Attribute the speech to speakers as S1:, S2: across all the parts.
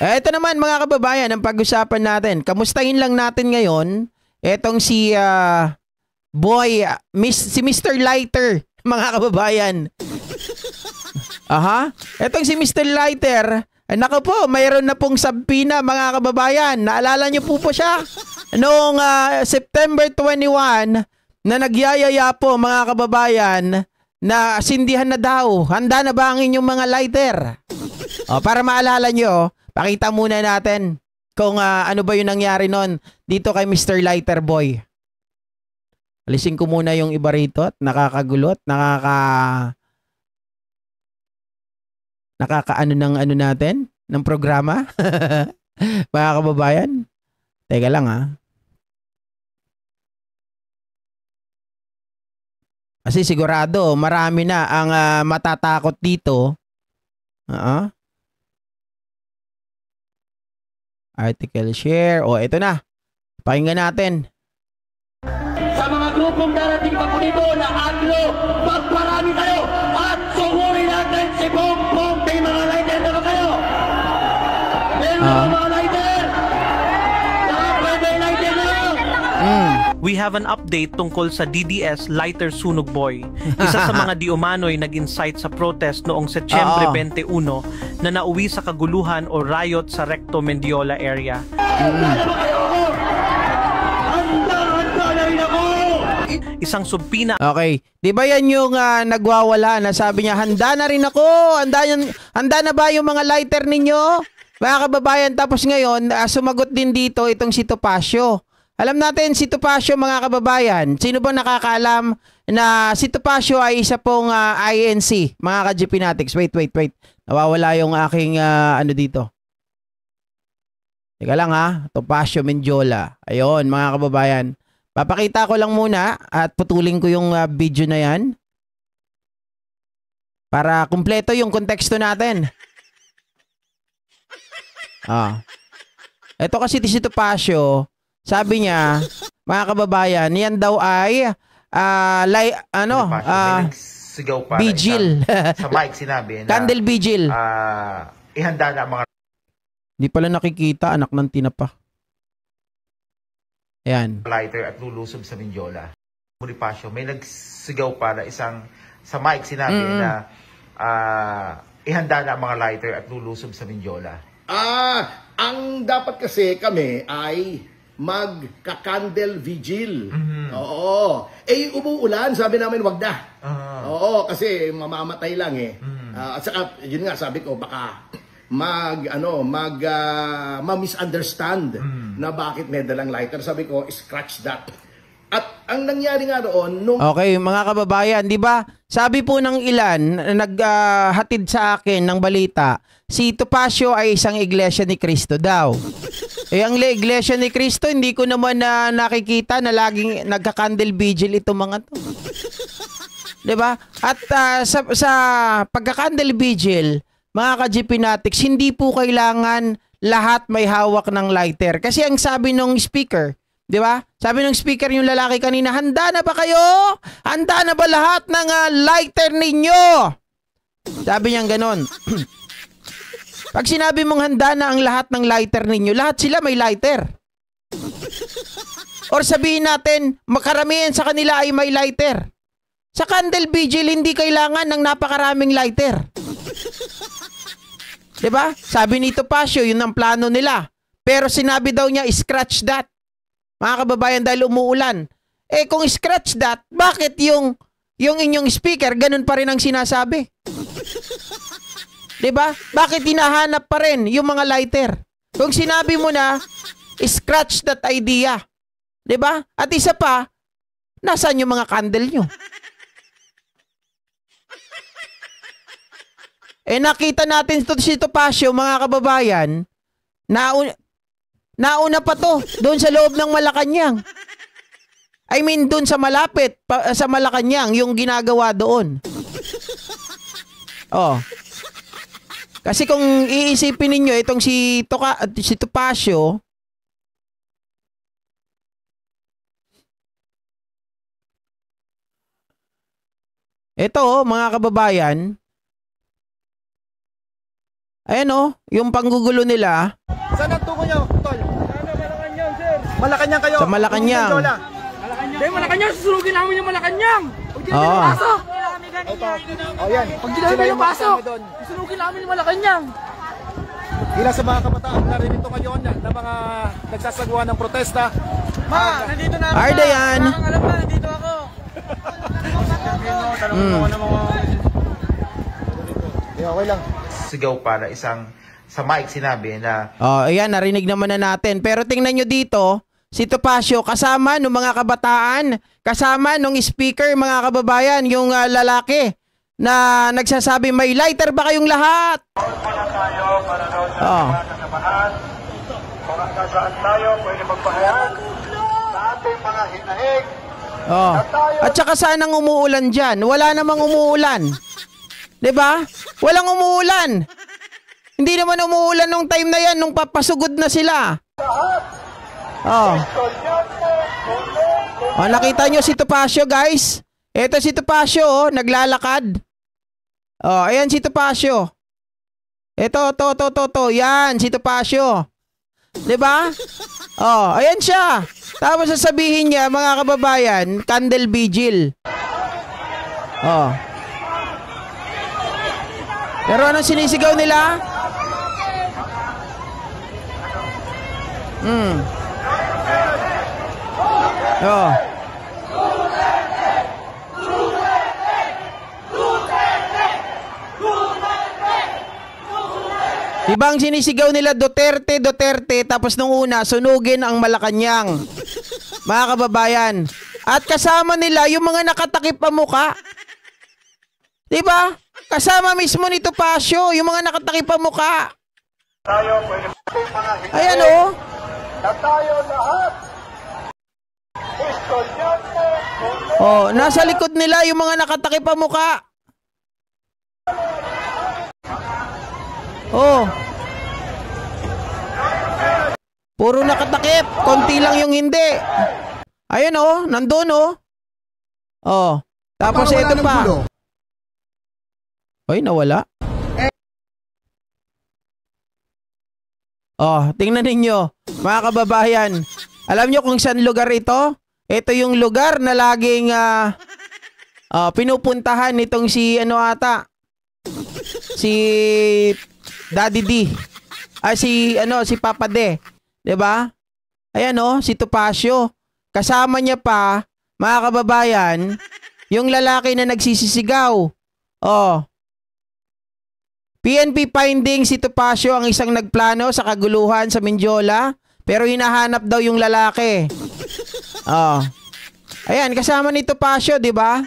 S1: Ito naman mga kababayan, ang pag-usapan natin. Kamustahin lang natin ngayon etong si si Mr. Lighter, mga kababayan. Aha. Etong si Mr. Lighter, nako po, mayroon na pong sabpina mga kababayan. Naalala niyo po siya? Noong September 21 na nagyayaya po mga kababayan na sindihan na daw. Handa na ba ang inyong mga lighter? Para maalala niyo, pakita muna natin kung ano ba yung nangyari nun dito kay Mr. Lighter Boy. Alisin ko muna yung iba rito at nakakagulot, nakakaano ng ano natin, ng programa. Mga kababayan. Teka lang Kasi sigurado, marami na ang matatakot dito. Article share. Ito na. Pakinggan natin.
S2: Sa mga grupong darating pa po dito na aglo, magparami kayo at sunguri natin si Bongbong. May mga lighter na ba kayo? Mga lighter! Pwede lighter na lang!
S3: We have an update tungkol sa DDS Lighter Sunog Boy. Isa sa mga di-umano'y nag-incite sa protest noong Setyembre 21 na nauwi sa kaguluhan o riot sa Recto Mendiola area. Isang subpina.
S1: Okay. Di ba yan yung nagwawala na sabi niya, handa na rin ako. Handa na ba yung mga lighter ninyo? Mga kababayan, tapos ngayon, sumagot din dito itong si Topacio. Alam natin si Topacio mga kababayan. Sino ba nakakaalam na si Topacio ay isa pong INC, mga ka-GPnatics. Wait. Nawawala yung aking ano dito. Teka lang Topacio Mendiola. Ayun mga kababayan. Papakita ko lang muna at putulin ko yung video na yan. Para kumpleto yung konteksto natin. Ito kasi si Topacio. Sabi niya, mga kababayan, yan daw ay vigil.
S4: Sa mic sinabi na
S1: candle vigil.
S4: Ihanda na mga
S1: Di pala nakikita, anak ng tinapa. Ayan.
S4: lighter at lulusob sa Mindiola. Bonifacio, may nagsigaw para sa mic sinabi na ihanda na ang mga lighter at lulusob sa Mindiola.
S5: Ang dapat kasi kami ay magka-candle vigil. Oo. Umuulan, sabi namin wag na. Oo, kasi mamamatay lang At saka, yun nga, sabi ko, baka ma-misunderstand na bakit may dalang lighter. Sabi ko, scratch that. At ang nangyari nga roon,
S1: Okay, mga kababayan, di ba? Sabi po ng ilan, naghatid sa akin ng balita, si Topacio ay isang iglesia ni Cristo daw. Ang iglesia ni Cristo, hindi ko naman nakikita na laging nagka-candle vigil itong mga to. Di ba? At sa pagka-candle vigil, mga ka-GPnatics, hindi po kailangan lahat may hawak ng lighter. Kasi ang sabi ng speaker, di ba? Sabi ng speaker yung lalaki kanina, handa na ba kayo? Handa na ba lahat ng lighter ninyo? Sabi niya ganon. Pag sinabi mong handa na ang lahat ng lighter ninyo, lahat sila may lighter. Or sabihin natin, makaramihan sa kanila ay may lighter. Sa candle vigil, hindi kailangan ng napakaraming lighter. Diba? Sabi ni Topacio, yun ang plano nila. Pero sinabi daw niya, scratch that. Mga kababayan, dahil umuulan. Kung scratch that, bakit yung inyong speaker, ganun pa rin ang sinasabi? Diba? Bakit hinahanap pa rin yung mga lighter? Kung sinabi mo na, scratch that idea. Diba? At isa pa, nasaan yung mga candle nyo? Nakita natin si Topacio, mga kababayan, nauna pa to, doon sa loob ng Malacanang. I mean, doon sa malapit, sa Malacanang, yung ginagawa doon. Kasi kung iisipin ninyo, itong si Topacio, ito, mga kababayan, Ayan oh, yung panggugulo nila.
S6: Saan ang tungo nyo, tol? Malacanang, sir. Malacanang kayo.
S1: Sa Malacanang.
S6: Hindi, Malacanang. Susunugin namin yung Malacanang. Pag di namin pasok. O yan. Pag di namin pasok, susunugin namin yung Malacanang. Ilan sa mga kabataan naririto ngayon na mga nagsasagawa ng protesta. Ma, nandito na ako.
S1: Arda yan.
S6: Alam na, nandito ako. Tanong ako ng mga... Okay lang.
S4: Sigaw para isang sa mic sinabi na
S1: Oh, ayan, narinig naman na natin. Pero tingnan nyo dito, si Topacio, kasama ng mga kabataan, kasama ng speaker, mga kababayan, yung lalaki na nagsasabi, may lighter ba kayong lahat? Oh. Oh. At saka saan ang umuulan dyan? Wala namang umuulan. 'Di ba? Walang umuulan. Hindi naman umuulan nung time na yan, nung papasugod na sila. Oh. Oh, nakita nyo si Topacio, guys? Ito si Topacio, oh, naglalakad. Oh, ayan si Topacio. Ito, to. Yan, si Topacio. 'Di ba? Oh, ayan siya. Tapos sasabihin niya, mga kababayan, candle vigil. Oh. Pero anong sinisigaw nila? Oh. Diba ang sinisigaw nila Duterte, tapos nung una, sunugin ang Malacanang. Mga kababayan. At kasama nila yung mga nakatakip ang muka. Diba? Kasama mismo ni Topacio, yung mga nakatakip ang muka. Ayan oh. Oh, nasa likod nila yung mga nakatakip ang muka. Oh. Puro nakatakip, konti lang yung hindi. Ayan oh, nandun oh. Oh, tapos ito pa. Oy, nawala. Oh, tingnan ninyo, mga kababayan. Alam nyo kung saan lugar ito? Ito yung lugar na laging pinupuntahan nitong si ano ata? Si Daddy D. Si Papa D. 'Di ba? Ayan oh, si Topacio. Kasama niya pa, mga kababayan, yung lalaki na nagsisisigaw. Oh. PNP finding si Topacio ang isang nagplano sa kaguluhan sa Mindiola, pero hinahanap daw yung lalaki. Oh. Ayan, kasama ni Topacio, 'di ba?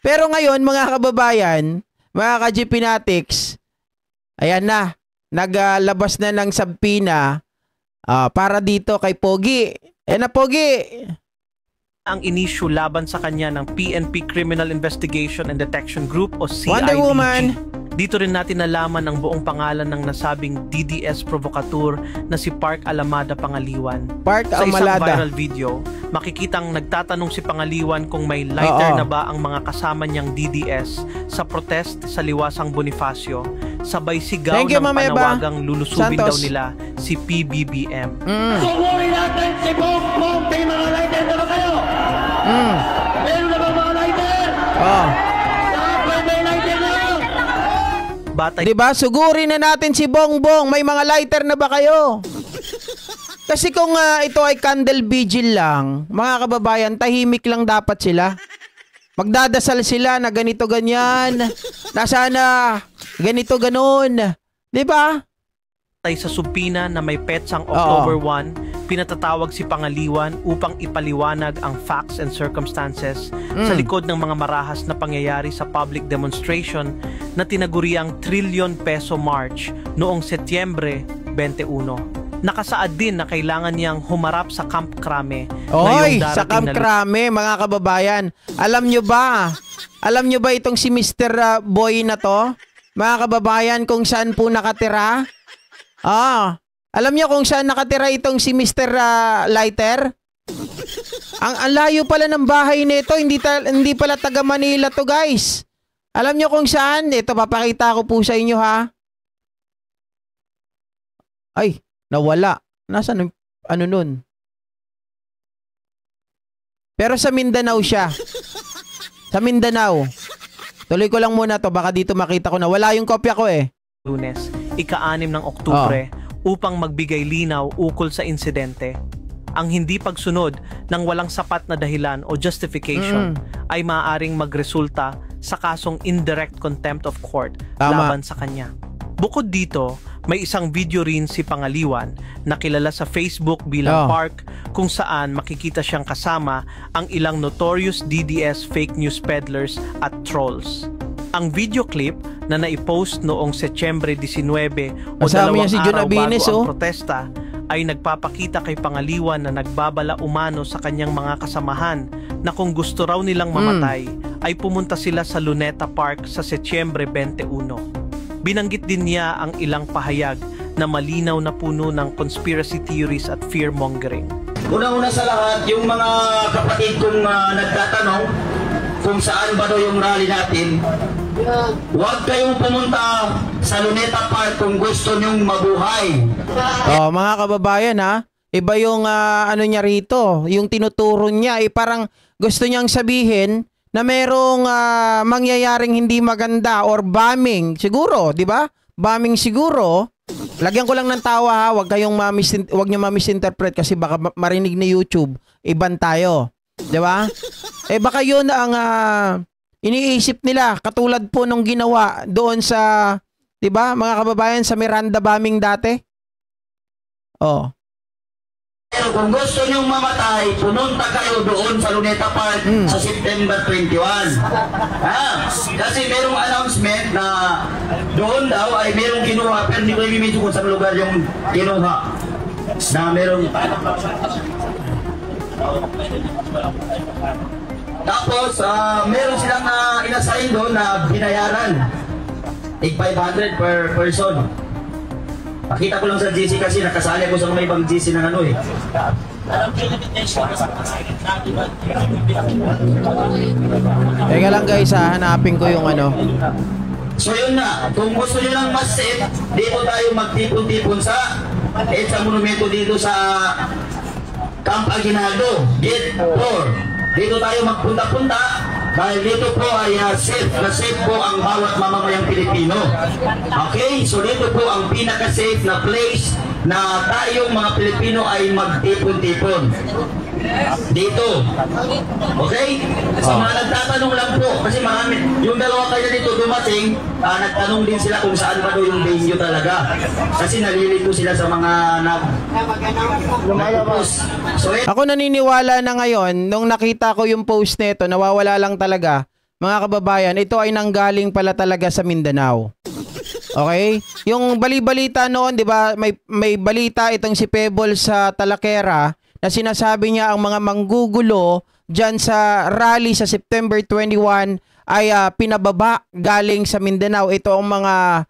S1: Pero ngayon, mga kababayan, mga ka-GP Natics, ayan na, naglabas na ng sabpina para dito kay Pogi. Ayan na, Pogi.
S3: Ang inisyu laban sa kanya ng PNP Criminal Investigation and Detection Group o CIDG.
S1: Wonder Woman.
S3: Dito rin natin nalaman ang buong pangalan ng nasabing DDS provocateur na si Park Alamada Pangaliwan.
S1: Park
S3: Sa isang
S1: Amalada.
S3: viral video, makikitang nagtatanong si Pangaliwan kung may lighter na ba ang mga kasama niyang DDS sa protest sa Liwasang Bonifacio. Sabay sigaw
S1: Thank you,
S3: ng
S1: Mama Eba.
S3: panawagang lulusubin
S1: Santos.
S3: daw nila si PBBM.
S2: Sugurin natin si Bongbong. May mga lighter na ba kayo? Meron na ba mga lighter?
S1: Oh.
S2: Dapat may lighter na.
S3: Batay
S1: 'Di ba? Sugurin na natin si Bongbong. May mga lighter na ba kayo? Kasi kung ito ay candle vigil lang, mga kababayan, tahimik lang dapat sila. Magdadasal sila na ganito ganyan, na sana ganito ganon. 'Di ba?
S3: sa subpina na may petsang October 1, pinatatawag si Pangaliwan upang ipaliwanag ang facts and circumstances sa likod ng mga marahas na pangyayari sa public demonstration na tinaguriang trillion peso march noong Setyembre 21. Nakasaad din na kailangan niyang humarap sa Camp Crame
S1: Oy,
S3: ngayong
S1: sa
S3: darating
S1: Camp
S3: na
S1: Crame, mga kababayan. Alam nyo ba? Alam nyo ba itong si Mr. Boy na to? Mga kababayan, kung saan po nakatira? Alam nyo kung saan nakatira itong si Mr. Lighter? Ang layo pala ng bahay nito, hindi pala taga Manila to, guys. Alam nyo kung saan? Ito, papakita ko po sa inyo, ha? Ay, nawala. Nasaan yung ano nun? Pero sa Mindanao siya. Sa Mindanao. Tuloy ko lang muna to, baka dito makita ko na. Wala yung kopya ko eh.
S3: Lunes, ika-6 ng Oktubre, upang magbigay linaw ukol sa insidente. Ang hindi pagsunod ng walang sapat na dahilan o justification ay maaaring magresulta sa kasong indirect contempt of court laban sa kanya. Bukod dito, may isang video rin si Pangaliwan na kilala sa Facebook bilang Park, kung saan makikita siyang kasama ang ilang notorious DDS fake news peddlers at trolls. Ang video clip na naipost noong Setyembre 19 o dalawang araw bago ang protesta ay nagpapakita kay Pangaliwan na nagbabala umano sa kanyang mga kasamahan na kung gusto raw nilang mamatay ay pumunta sila sa Luneta Park sa Setyembre 21. Binanggit din niya ang ilang pahayag na malinaw na puno ng conspiracy theories at fear-mongering.
S2: Una-una sa lahat, yung mga kapatid kong nagtatanong kung saan ba daw yung rally natin, huwag kayong pumunta sa Luneta Park kung gusto nyong mabuhay.
S1: Mga kababayan ha, iba yung ano niya rito, yung tinuturo niya, parang gusto niyang sabihin na merong mangyayaring hindi maganda or bombing siguro, 'di ba? Bombing siguro. Lagyan ko lang ng tawa ha, wag niyo ma-misinterpret kasi baka marinig ni YouTube, iban tayo, 'di ba? Baka 'yun ang iniisip nila, katulad po nung ginawa doon sa, 'di ba, mga kababayan, sa Miranda bombing dati.
S2: Pero kung gusto nyong mamatay, pumunta kayo doon sa Luneta Park sa September 21. Kasi merong announcement na doon daw ay merong kinuha, pero hindi ko i-mention kung saan lugar yung kinuha. Na merong... Tapos, meron silang inasign doon na binayaran. 500 per person. Nakita ko lang sa GC kasi nakasali ako sa mga ibang GC ng ano eh.
S1: Teka lang guys hanapin ko yung ano.
S2: So yun na, kung gusto nyo lang mas safe, dito tayo magtipon-tipon sa monumento dito sa Camp Aguinaldo, Gate 4. Dito tayo magpunta-punta dahil dito po ay safe po ang bawat mamamayang Pilipino. Okay? So dito po ang pinaka-safe na place na tayong mga Pilipino ay magtipon-tipon. Dito. Okay? Sa mga nagtatanong lang po, kasi marami, yung dalawa kayo dito dumating, nagtanong din sila kung saan ba doon yung venue talaga. Kasi nalilito sila sa mga nag-post. So,
S1: ako naniniwala na ngayon, nung nakita ko yung post nito, nawawala lang talaga, mga kababayan, ito ay nanggaling pala talaga sa Mindanao. Okay? Yung bali-balita noon, di ba, may balita itong si Pebble sa Talaquera, na sinasabi niya ang mga manggugulo dyan sa rally sa September 21 ay pinababa galing sa Mindanao. Ito ang mga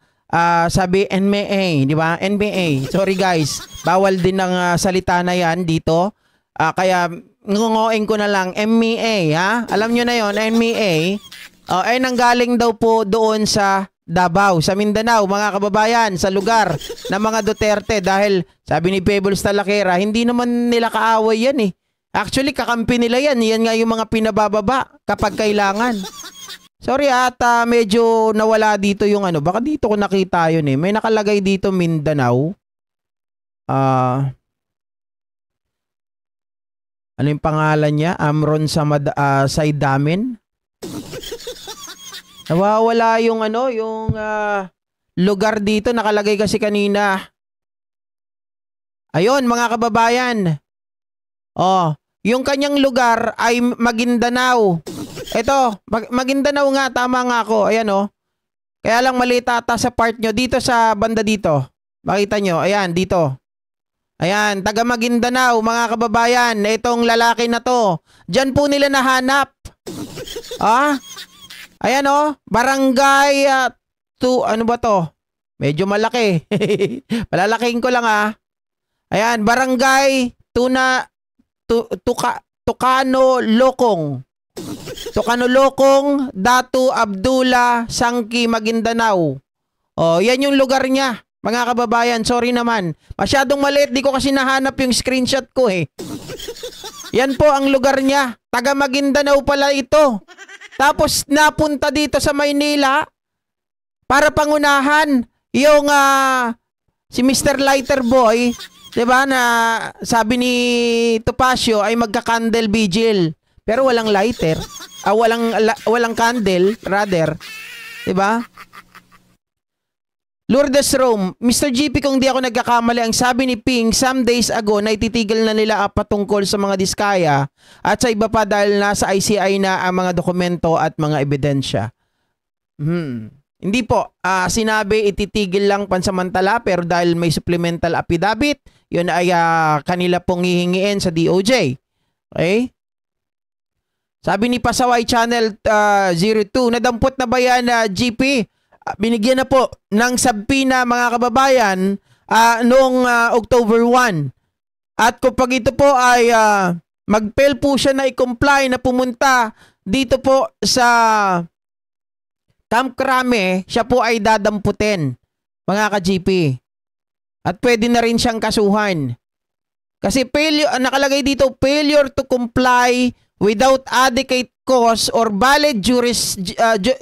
S1: sabi NMA, di ba? NMA. Sorry guys, bawal din ng salita na yan dito. Kaya ngungoing ko na lang MEA, ha? Alam nyo na yon, NMA. Ay nanggaling daw po doon sa Davao, sa Mindanao, mga kababayan, sa lugar ng mga Duterte dahil sabi ni Pebbles Talaquera, hindi naman nila kaaway yan eh. Actually, kakampi nila yan. Yan nga yung mga pinabababa kapag kailangan. Sorry at medyo nawala dito yung ano. Baka dito ko nakita yun eh. May nakalagay dito Mindanao. Ano yung pangalan niya? Amron Saidamin. Nawawala yung ano, yung lugar dito, nakalagay kasi kanina. Ayun, mga kababayan. Yung kanyang lugar ay Maguindanao. Ito, Maguindanao nga, tama nga ako. Ayan Kaya lang maliit ata sa part nyo. Dito sa banda dito. Makita nyo, ayan, dito. Ayan, taga Maguindanao, mga kababayan. Itong lalaki na to. Diyan po nila nahanap. Ayan barangay ano ba to? Medyo malaki. Palalaking ko lang Ayan, barangay Tucano Lokong. Tucano Lokong, Datu Abdullah, Sangki, Maguindanao. Yan yung lugar niya. Mga kababayan, sorry naman. Masyadong maliit, di ko kasi nahanap yung screenshot ko eh. Yan po ang lugar niya. Taga Maguindanao pala ito. Tapos napunta dito sa Maynila para pangunahan yung si Mr. Lighter Boy, 'di ba, na sabi ni Topacio ay magka-candle vigil. Pero walang lighter. Walang candle, rather. 'Di ba? Lourdes Rome, Mr. GP, kung di ako nagkakamali, ang sabi ni Ping some days ago na ititigil na nila patungkol sa mga diskaya at sa iba pa dahil nasa ICI na ang mga dokumento at mga ebidensya. Hindi po, sinabi ititigil lang pansamantala pero dahil may supplemental affidavit, yun ay kanila pong hihingiin sa DOJ. Okay? Sabi ni Pasaway Channel 02, nadampot na ba yan GP? Binigyan na po ng sabpina mga kababayan noong October 1. At kapag ito po ay mag-fail po siya na i-comply na pumunta dito po sa Camp Crame, siya po ay dadamputin mga ka-GP. At pwede na rin siyang kasuhan. Kasi nakalagay dito, failure to comply without adequate cause or valid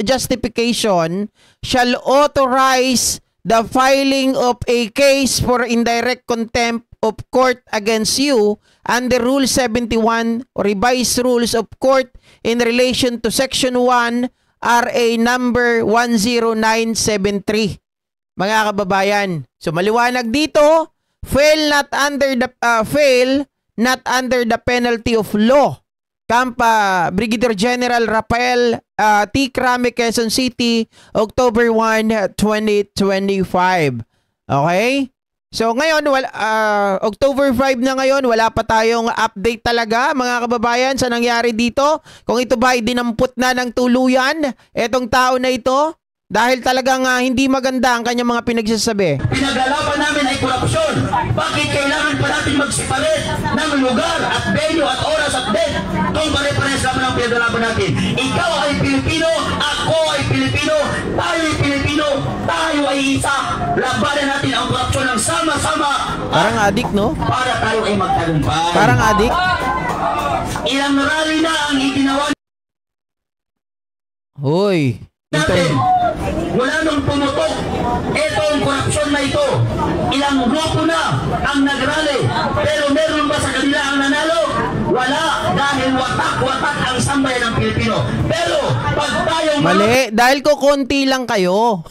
S1: justification shall authorize the filing of a case for indirect contempt of court against you under Rule 71 or Revised Rules of Court in relation to Section 1 RA number 10973. Mga kababayan, so maliwanag dito, fail not under the penalty of law. Brigadier General Rafael T. Crame, Quezon City, October 1, 2025. Okay? So ngayon, October 5 na ngayon, wala pa tayong update talaga mga kababayan sa nangyari dito. Kung ito ba ay dinampot na ng tuluyan, etong tao na ito, dahil talagang hindi maganda ang kanyang mga pinagsasabi.
S2: Pinaglalaban namin ay korupsyon. Bakit kailangan pa natin mag-separate ng lugar at venue at oras at date kung pare-pares naman ang pinaglalaban natin? Ikaw ay Pilipino, ako ay Pilipino, tayo ay Pilipino, tayo ay isa. Labanan natin ang korupsyon ng sama-sama.
S1: Parang adik, no?
S2: Para tayo ay magtagumpay.
S1: Parang adik.
S2: Ilang rally na ang iginawa
S1: Hoy.
S2: natin. Wala nung pumutok. Ito ang korupsyon na ito. Ilang grupo na ang nagrally. Pero meron ba sa kanila ang nanalo? Wala. Dahil watak-watak ang sambayan ng Pilipino. Pero pag tayo...
S1: Mali. Dahil ko konti lang kayo.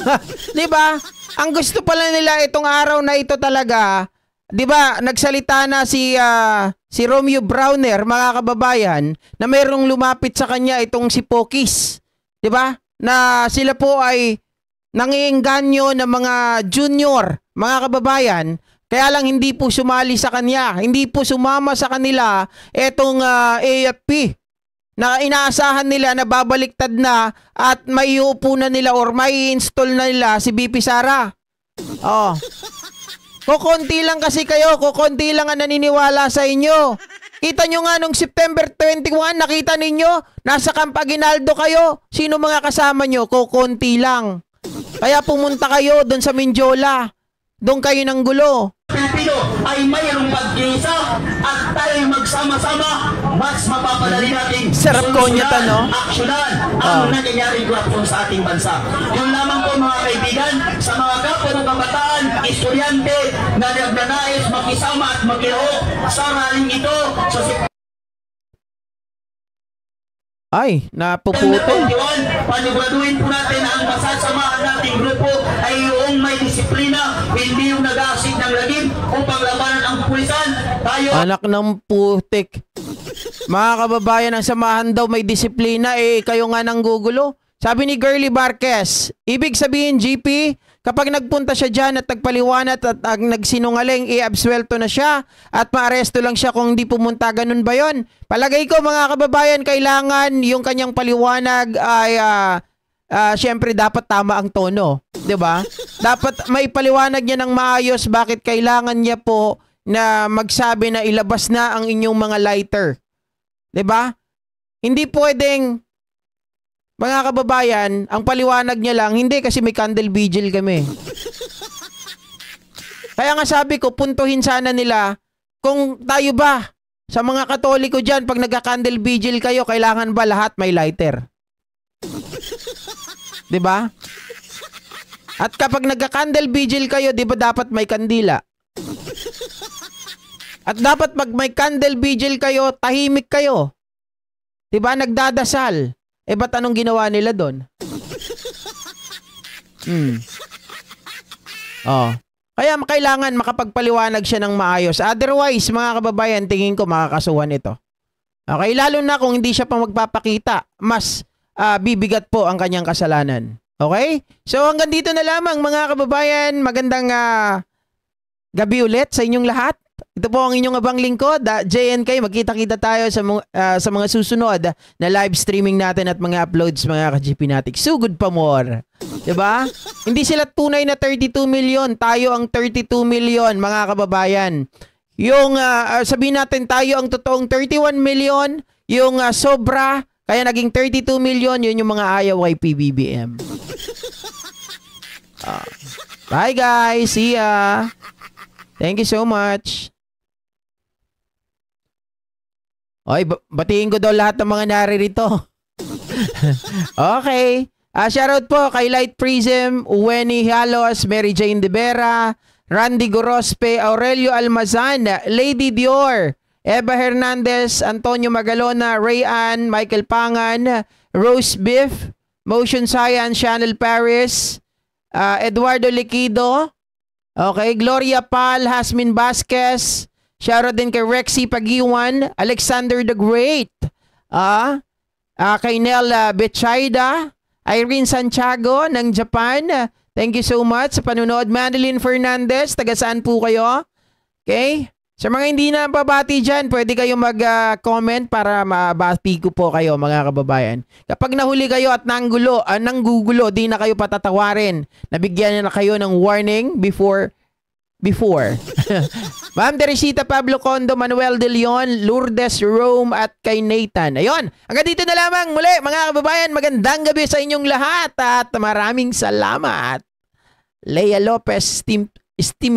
S1: Diba? Ang gusto pala nila itong araw na ito talaga, diba, nagsalita na si Romeo Browner, mga kababayan, na mayroong lumapit sa kanya itong si Pokis. Diba? Na sila po ay nangiengganyo ng mga junior, mga kababayan, kaya lang hindi po sumali sa kanya, hindi po sumama sa kanila etong AFP na inaasahan nila na babaliktad na at may uupo na nila or may install na nila si BP Sara. Oh. Kukunti lang kasi kayo, kukunti lang ang naniniwala sa inyo. Kita nyo nga nung September 21, nakita ninyo, nasa Camp Aguinaldo kayo. Sino mga kasama nyo? Kukunti lang. Kaya pumunta kayo doon sa Mindiola. Doon kayo ng gulo.
S2: Pilipino ay mayroong pag-iisa at tayo magsama-sama, mas mapapadali natin
S1: sarap konyatan, no?
S2: aksyonan ang nangyayaring korupsyon sa ating bansa. Yun lamang po mga kaibigan, sa mga kapwa ng kabataan, estudyante na nagnanais makisama at maglaro sa raling ito sa
S1: Ay, napuputol.
S2: 2021, paniguraduhin po natin na ang masasamahan nating grupo ay yung may disiplina, hindi yung nag-aasik ng lagim upang labanan ang pulisan. Tayo...
S1: Anak ng putik. Mga kababayan, ang samahan daw may disiplina, kayo nga nang gugulo. Sabi ni Girly Barquez, ibig sabihin GP, kapag nagpunta siya dyan at nagpaliwanat at nagsinungaling, i-absuelto na siya at maaresto lang siya kung hindi pumunta. Ganun ba yun? Palagay ko mga kababayan, kailangan yung kanyang paliwanag ay syempre dapat tama ang tono. 'Di ba? Dapat may paliwanag niya ng maayos bakit kailangan niya po na magsabi na ilabas na ang inyong mga lighter. 'Di ba? Hindi pwedeng mga kababayan, ang paliwanag niya lang, hindi kasi may candle vigil kami. Kaya nga sabi ko, puntuhin sana nila kung tayo ba, sa mga Katoliko dyan, pag nagka-candle vigil kayo, kailangan ba lahat may lighter? 'Di ba? At kapag nagka-candle vigil kayo, 'di ba dapat may kandila? At dapat pag may candle vigil kayo, tahimik kayo. 'Di ba? Nagdadasal. Ba't anong ginawa nila doon? Oh. Kaya kailangan makapagpaliwanag siya ng maayos. Otherwise, mga kababayan, tingin ko makakasuhan ito. Okay, lalo na kung hindi siya pa magpapakita, mas bibigat po ang kanyang kasalanan. Okay? So hanggang dito na lamang mga kababayan. Magandang gabi ulit sa inyong lahat. Ito po ang inyong abang lingkod, JNK. Magkita-kita tayo sa mga susunod na live streaming natin at mga uploads mga ka-GP natin. So good pa more. Diba? Hindi sila tunay na 32 million. Tayo ang 32 million mga kababayan. Yung sabihin natin tayo ang totoong 31 million. Yung sobra, kaya naging 32 million. Yun yung mga ayaw kay PBBM. Bye guys. See ya. Thank you so much. Oy, batiin ko daw lahat ng mga naririto. Okay. Shoutout po kay Light Prism, Uweni Halos, Mary Jane De Vera, Randy Gorospe, Aurelio Almazan, Lady Dior, Eva Hernandez, Antonio Magalona, Rayan, Michael Pangan, Rose Biff, Motion Science, Channel Paris, Eduardo Liquido, okay, Gloria Pal, Hasmin Vasquez, shoutout din kay Rexy Pagiwan, Alexander the Great, kay Nel Bechaida, Irene Santiago ng Japan. Thank you so much sa panunood. Madeline Fernandez, taga saan po kayo? Okay? Sa mga hindi na babati dyan, pwede kayo mag-comment para mabati ko po kayo mga kababayan. Kapag nahuli kayo at nanggugulo, di na kayo patatawarin. Nabigyan na kayo ng warning before. Ma'am Teresita Pablo Condo, Manuel De Leon, Lourdes Rome at kay Nathan. Ayun, hanggang dito na lamang muli mga kababayan. Magandang gabi sa inyong lahat at maraming salamat. Lea Lopez, Steam